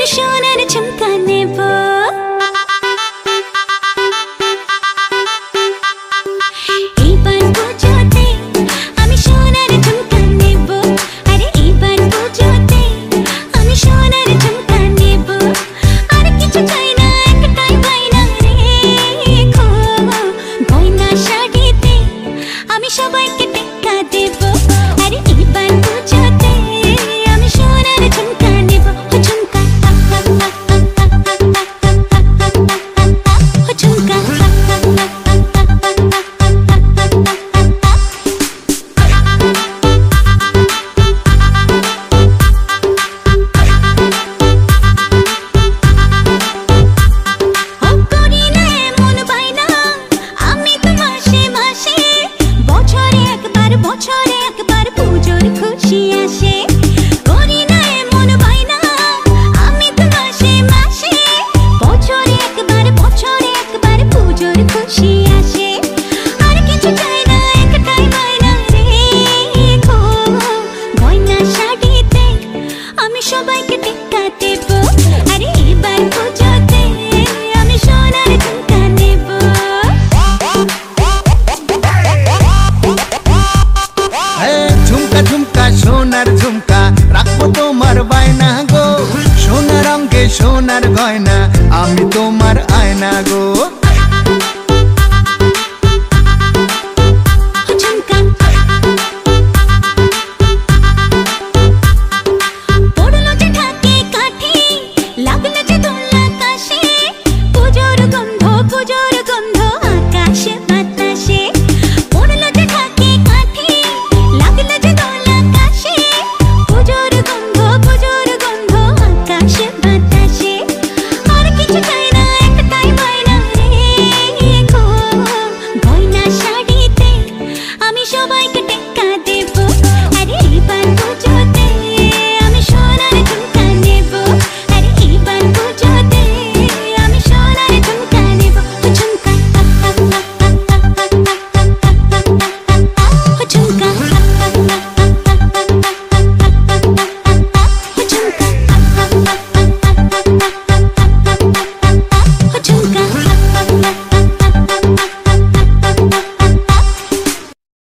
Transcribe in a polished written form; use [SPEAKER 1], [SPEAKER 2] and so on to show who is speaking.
[SPEAKER 1] সোনার ঝুমকা নেব এইবার পুজোতে আমি সোনার ঝুমকা নেব আরে এইবার পুজোতে আমি সোনার ঝুমকা নেব আর কিছু চাই না একটাই বায়না রেখো গয়না শাড়িতে আমি সবাইকে টেক্কা দেব আরে এইবার পুজোতে আমি সোনার ঝুমকা নেব ঝুমকা ঝুমকা বছরে একবার পুজোর খুশি আসে করি না এমন বাইনা আমি তো মাসে মাসে বছরে একবার পুজোর খুশি আসে আর কিছু চাই না একটাই বায়না রেখো গয়না শাড়িতে আমি সবাইকে টেক্কা দেব আরে এবার পুজোতে আমি সোনার ঝুমকা নেব
[SPEAKER 2] ঝুমকা ঝুমকা সোনার ঝুমকা রাখবো তোমার বায়না গো সোনার অঙ্গে সোনার গয়না